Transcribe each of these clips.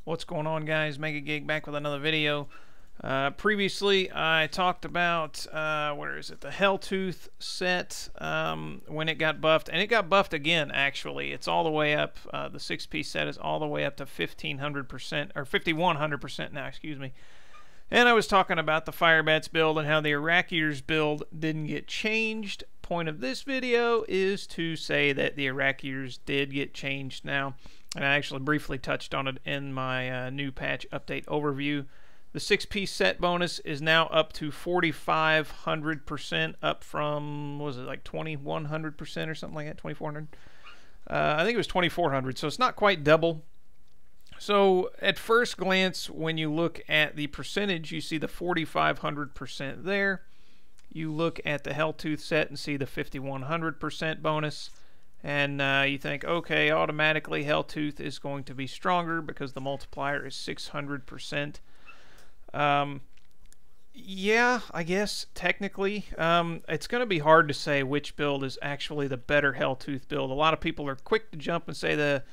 What's going on, guys? MegaGig back with another video. Previously I talked about where is it, the Helltooth set, when it got buffed, and it got buffed again. Actually, it's all the way up. The 6-piece set is all the way up to 1500% or 5100% now, excuse me. And I was talking about the firebats build and how the Arachyr's build didn't get changed. Point of this video is to say that the Arachyr's did get changed now, and I actually briefly touched on it in my new patch update overview. The 6-piece set bonus is now up to 4500%, up from, what was it, like 2100% or something like that, 2400? I think it was 2400, so it's not quite double. So at first glance, when you look at the percentage, you see the 4500% there. You look at the Helltooth set and see the 5100% bonus, and you think, okay, automatically Helltooth is going to be stronger because the multiplier is 600%. Yeah, I guess technically it's going to be hard to say which build is actually the better Helltooth build. A lot of people are quick to jump and say the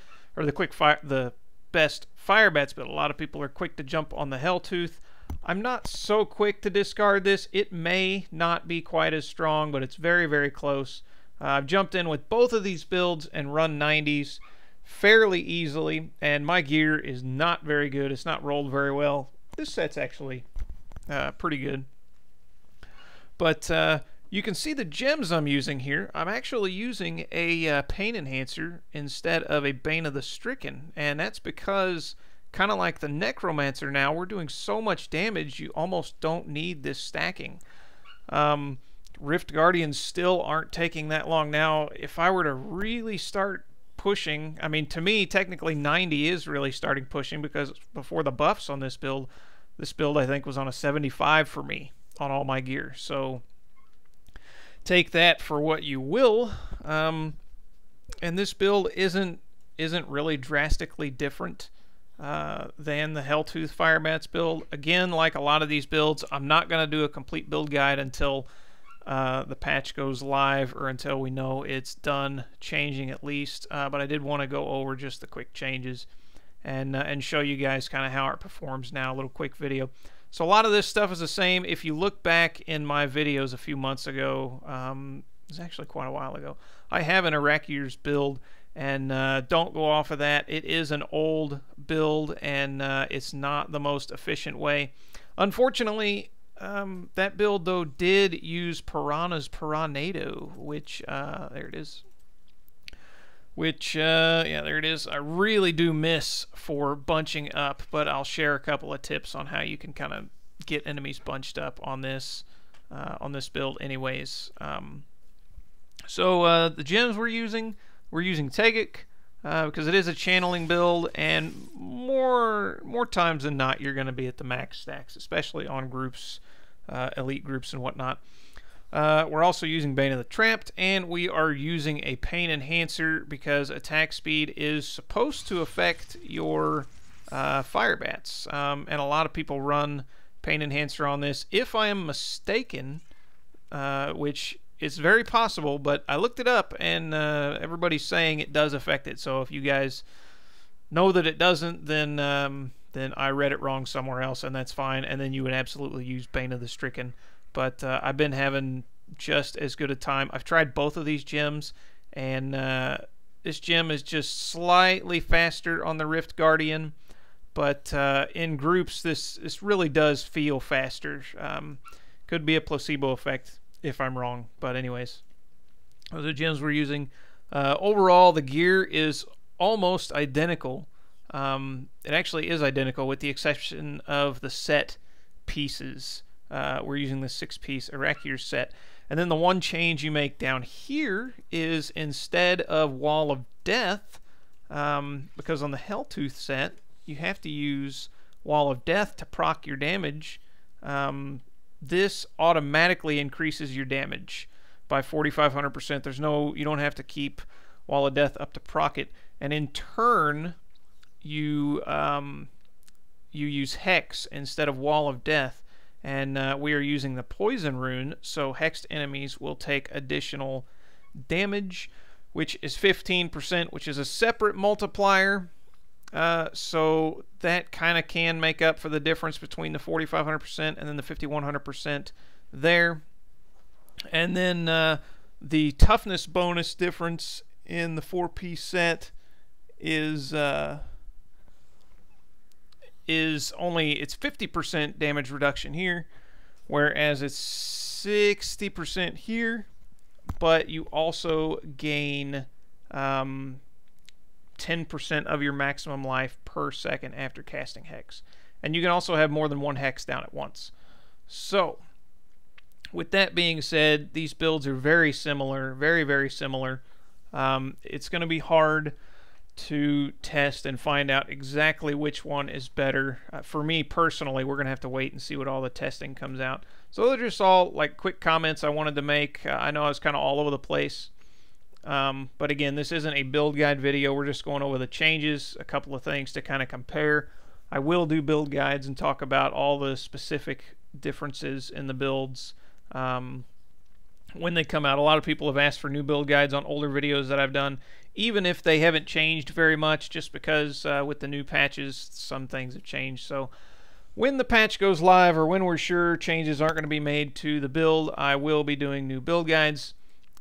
best firebats build. A lot of people are quick to jump on the Helltooth. I'm not so quick to discard this. It may not be quite as strong, but it's very, very close. I've jumped in with both of these builds and run 90s fairly easily, and my gear is not very good. It's not rolled very well. This set's actually pretty good. But you can see the gems I'm using here. I'm actually using a Pain Enhancer instead of a Bane of the Stricken, and that's because, kind of like the Necromancer now, we're doing so much damage you almost don't need this stacking. Rift Guardians still aren't taking that long. Now, if I were to really start pushing, I mean, to me, technically 90 is really starting pushing, because before the buffs on this build I think was on a 75 for me on all my gear. So take that for what you will. And this build isn't really drastically different than the Helltooth firebats build. Again, like a lot of these builds, I'm not going to do a complete build guide until the patch goes live, or until we know it's done changing at least. But I did want to go over just the quick changes and show you guys kind of how it performs now. A little quick video. So a lot of this stuff is the same. If you look back in my videos a few months ago, it was actually quite a while ago, I have an Arachyr's build, and don't go off of that. It is an old build, and it's not the most efficient way. Unfortunately, that build, though, did use Piranha's Piranado, which, there it is. Which, yeah, there it is. I really do miss for bunching up, but I'll share a couple of tips on how you can kind of get enemies bunched up on this build anyways. So the gems we're using Tegic, because it is a channeling build, and more times than not you're going to be at the max stacks, especially on groups, elite groups and whatnot. We're also using Bane of the Trapped, and we are using a Pain Enhancer because attack speed is supposed to affect your firebats, and a lot of people run Pain Enhancer on this. If I am mistaken, which is very possible, but I looked it up, and everybody's saying it does affect it. So if you guys know that it doesn't, then I read it wrong somewhere else, and that's fine. And then you would absolutely use Bane of the Stricken. But I've been having just as good a time. I've tried both of these gems, and this gem is just slightly faster on the Rift Guardian, but in groups this really does feel faster. Could be a placebo effect if I'm wrong, but anyways, those are the gems we're using. Overall, the gear is almost identical. It actually is identical with the exception of the set pieces. We're using the 6-piece Arachyr set. And then the one change you make down here is, instead of Wall of Death, because on the Helltooth set you have to use Wall of Death to proc your damage, this automatically increases your damage by 4,500%. You don't have to keep Wall of Death up to proc it, and in turn you use Hex instead of Wall of Death. And we are using the Poison Rune, so hexed enemies will take additional damage. which is 15%, which is a separate multiplier. So that kind of can make up for the difference between the 4,500% and then the 5,100% there. And then the toughness bonus difference in the 4-piece set is only, it's 50% damage reduction here, whereas it's 60% here, but you also gain 10% of your maximum life per second after casting Hex. And you can also have more than one Hex down at once. So, with that being said, these builds are very similar, very, very similar. It's going to be hard to test and find out exactly which one is better. For me personally, we're going to have to wait and see what all the testing comes out. So those are just all like quick comments I wanted to make. I know I was kind of all over the place. But again, this isn't a build guide video. We're just going over the changes, a couple of things to kind of compare. I will do build guides and talk about all the specific differences in the builds when they come out. A lot of people have asked for new build guides on older videos that I've done, even if they haven't changed very much, just because with the new patches, some things have changed. So when the patch goes live, or when we're sure changes aren't going to be made to the build, I will be doing new build guides.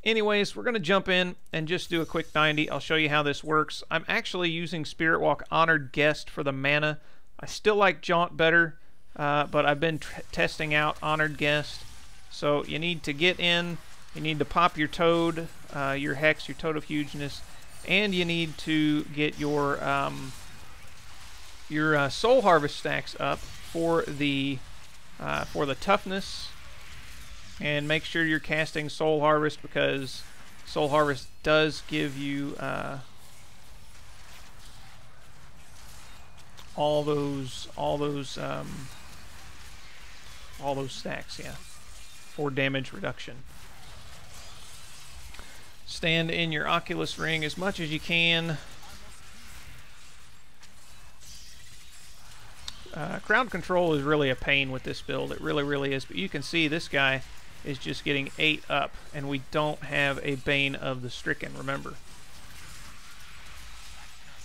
Anyways, we're going to jump in and just do a quick 90. I'll show you how this works. I'm actually using Spirit Walk Honored Guest for the mana. I still like Jaunt better, but I've been testing out Honored Guest. So you need to get in, you need to pop your Toad, your Hex, your Toad of Hugeness, and you need to get your Soul Harvest stacks up for the toughness. And make sure you're casting Soul Harvest, because Soul Harvest does give you all those stacks, yeah, for damage reduction. Stand in your Oculus Ring as much as you can. Crowd control is really a pain with this build. It really, really is. But you can see this guy is just getting 8 up, and we don't have a Bane of the Stricken, remember.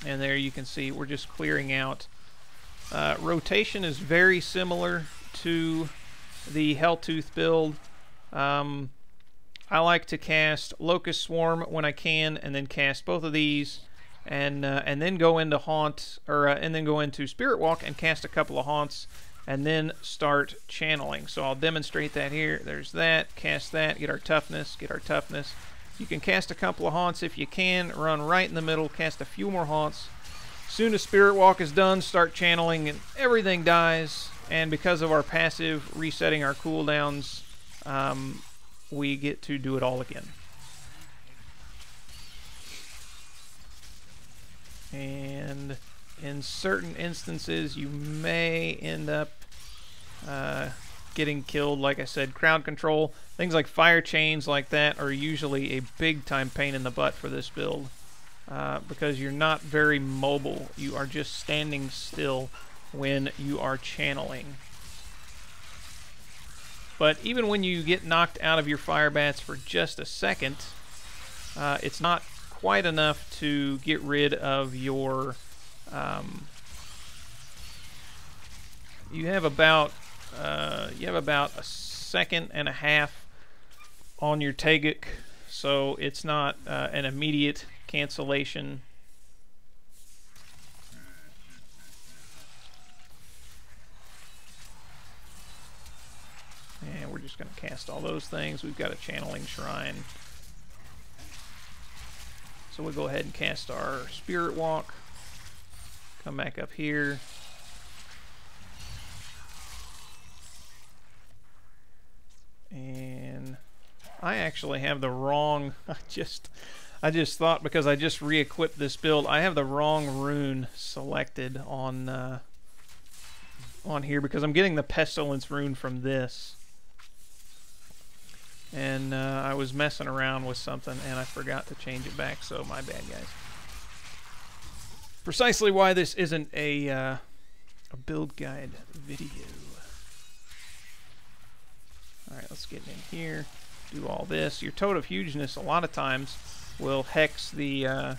And there you can see we're just clearing out. Rotation is very similar to the Helltooth build. I like to cast Locust Swarm when I can, and then cast both of these, and then go into Haunt, and then go into Spirit Walk and cast a couple of Haunts, and then start channeling. So I'll demonstrate that here. There's that, cast that, get our toughness, get our toughness. You can cast a couple of Haunts if you can, run right in the middle, cast a few more Haunts. As soon as Spirit Walk is done, start channeling, and everything dies. And because of our passive resetting our cooldowns, we get to do it all again. And in certain instances, you may end up getting killed. Like I said, crowd control, things like fire chains like that are usually a big time pain in the butt for this build, because you're not very mobile. You are just standing still when you are channeling. But even when you get knocked out of your firebats for just a second, it's not quite enough to get rid of your you have about a second and a half on your Taeguk, so it's not an immediate cancellation. And we're just going to cast all those things. We've got a channeling shrine. So we'll go ahead and cast our Spirit Walk. Come back up here. And I actually have the wrong, I just thought, because I just re-equipped this build, I have the wrong rune selected on here, because I'm getting the Pestilence rune from this. And I was messing around with something and I forgot to change it back, so my bad, guys. Precisely why this isn't a build guide video. Alright, let's get in here, do all this. Your Toad of Hugeness, a lot of times, will hex the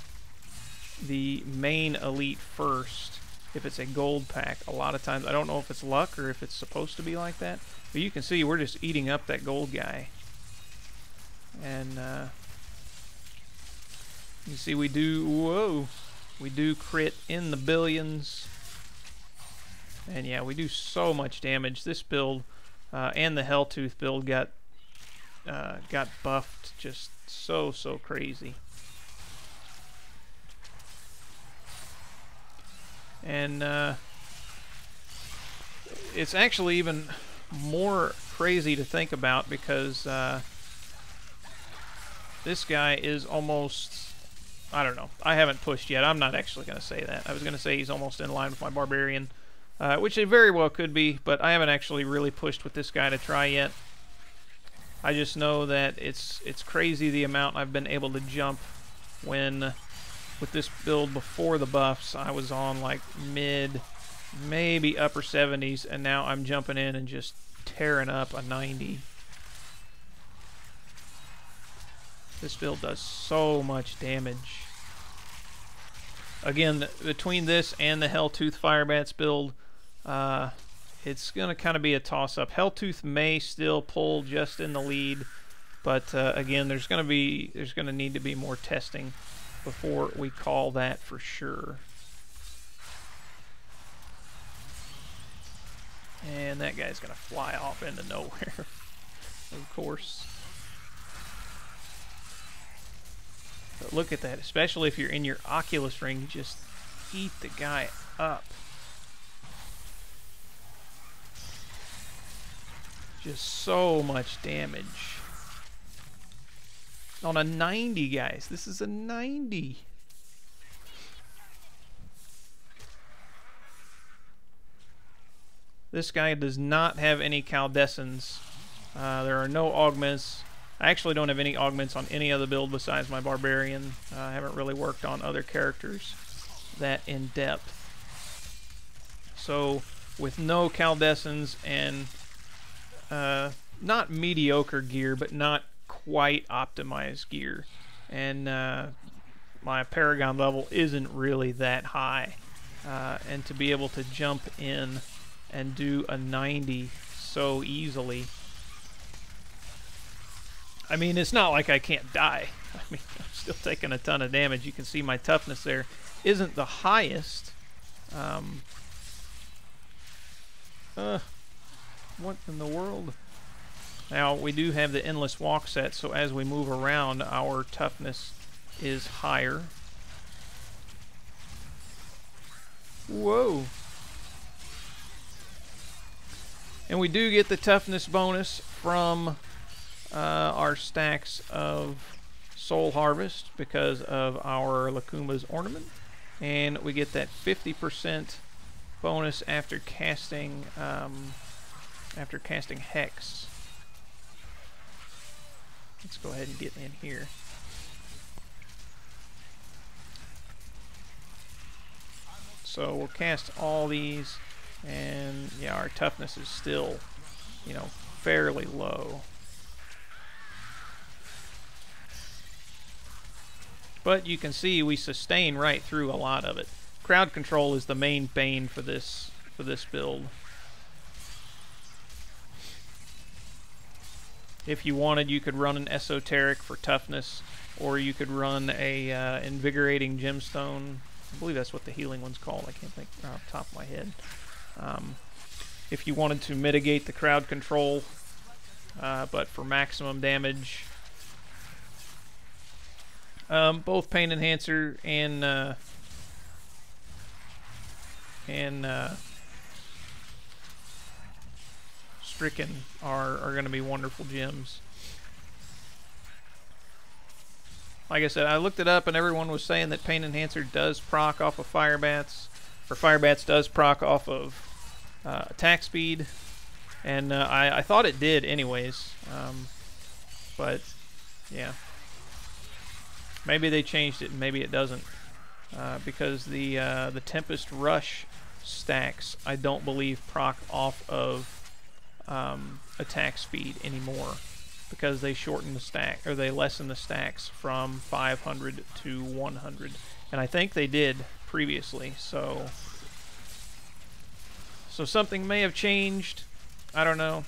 main elite first if it's a gold pack. A lot of times, I don't know if it's luck or if it's supposed to be like that, but you can see we're just eating up that gold guy. And you see we do crit in the billions. And yeah, we do so much damage. This build and the Helltooth build got buffed just so crazy. And it's actually even more crazy to think about because this guy is almost, I don't know, I haven't pushed yet. I'm not actually going to say that. I was going to say he's almost in line with my barbarian, which it very well could be, but I haven't actually really pushed with this guy to try yet. I just know that it's crazy the amount I've been able to jump when, with this build before the buffs, I was on like mid, maybe upper 70s, and now I'm jumping in and just tearing up a 90. This build does so much damage. Again, between this and the Helltooth Firebats build, it's going to kind of be a toss-up. Helltooth may still pull just in the lead, but again, there's going to need to be more testing before we call that for sure. And that guy's going to fly off into nowhere, of course. But look at that, especially if you're in your Oculus ring, you just eat the guy up. Just so much damage. On a 90, guys. This is a 90. This guy does not have any Caldescens. There are no augments. I actually don't have any augments on any other build besides my barbarian. I haven't really worked on other characters that in depth. So with no Caldescens and not mediocre gear, but not quite optimized gear, and my Paragon level isn't really that high, and to be able to jump in and do a 90 so easily, I mean, it's not like I can't die. I mean, I'm still taking a ton of damage. You can see my toughness there isn't the highest. What in the world? Now, we do have the Endless Walk set, so as we move around, our toughness is higher. Whoa! And we do get the toughness bonus from our stacks of Soul Harvest because of our Lakuma's Ornament. And we get that 50% bonus after casting Hex. Let's go ahead and get in here. So we'll cast all these, and yeah, our toughness is still, you know, fairly low. But you can see we sustain right through a lot of it. Crowd control is the main bane for this build. If you wanted, you could run an esoteric for toughness, or you could run a invigorating gemstone. I believe that's what the healing one's called. I can't think off the top of my head. If you wanted to mitigate the crowd control, but for maximum damage, both Pain Enhancer and Stricken are going to be wonderful gems. Like I said, I looked it up and everyone was saying that Pain Enhancer does proc off of firebats, or firebats does proc off of attack speed, and I thought it did anyways, but yeah, maybe they changed it and maybe it doesn't, because the Tempest Rush stacks I don't believe proc off of attack speed anymore. because they shorten the stack, or they lessen the stacks from 500 to 100. And I think they did previously, so something may have changed. I don't know.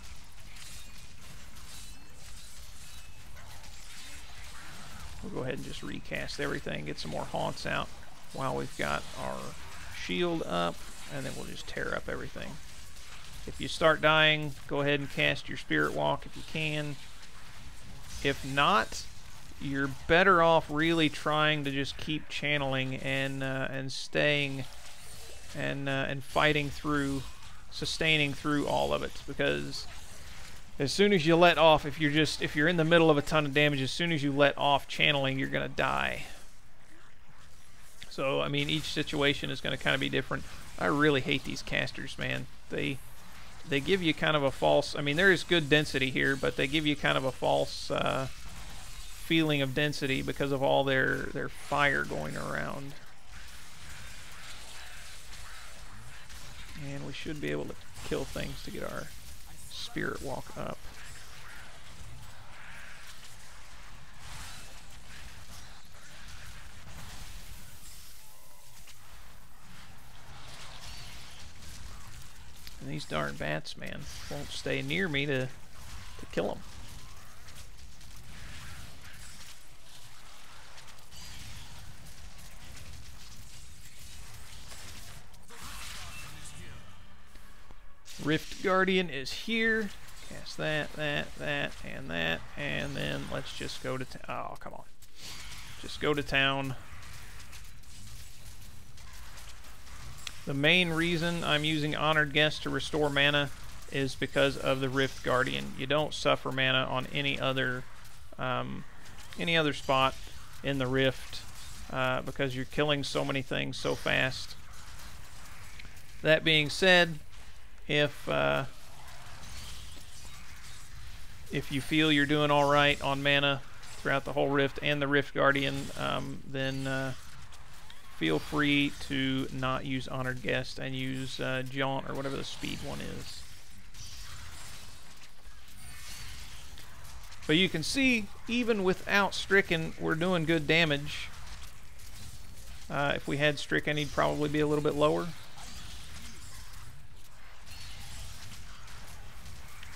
We'll go ahead and just recast everything, get some more haunts out while we've got our shield up, and then we'll just tear up everything. If you start dying, go ahead and cast your Spirit Walk if you can. If not, you're better off really trying to just keep channeling and staying and fighting through, sustaining through all of it, because as soon as you let off, if you're in the middle of a ton of damage, as soon as you let off channeling, you're gonna die. So I mean, each situation is gonna kind of be different. I really hate these casters, man. They give you kind of a false, I mean, there is good density here, but they give you kind of a false feeling of density because of all their fire going around. And we should be able to kill things to get our Spirit Walk up. And these darn bats, man, won't stay near me to kill them. Rift Guardian is here. Cast that, and then let's just go to town. Oh, come on. Just go to town. The main reason I'm using Honored Guest to restore mana is because of the Rift Guardian. You don't suffer mana on any other spot in the Rift because you're killing so many things so fast. That being said, if you feel you're doing all right on mana throughout the whole Rift and the Rift Guardian, then feel free to not use Honored Guest and use Jaunt or whatever the speed one is. But you can see, even without Stricken, we're doing good damage. If we had Stricken, he'd probably be a little bit lower.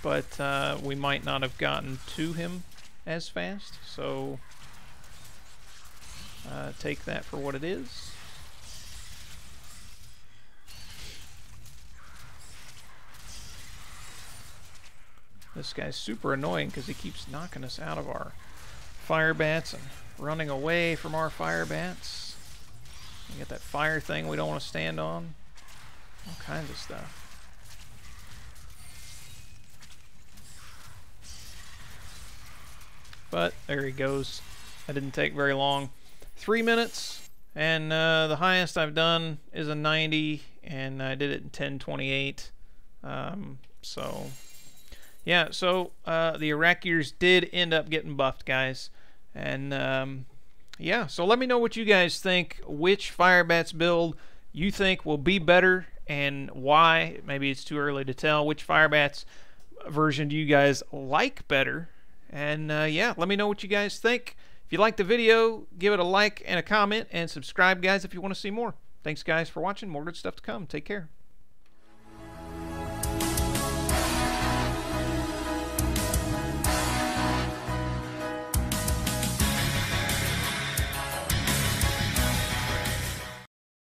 But we might not have gotten to him as fast, so take that for what it is. This guy's super annoying because he keeps knocking us out of our firebats and running away from our firebats. We got that fire thing we don't want to stand on. All kinds of stuff. But there he goes. That didn't take very long. 3 minutes, and the highest I've done is a 90, and I did it in 10:28. So yeah, so the Arachyrs did end up getting buffed, guys. And yeah, so let me know what you guys think. Which firebats build you think will be better and why? Maybe it's too early to tell. Which firebats version do you guys like better? And yeah, let me know what you guys think. If you liked the video, give it a like and a comment, and subscribe, guys, if you want to see more. Thanks, guys, for watching. More good stuff to come. Take care.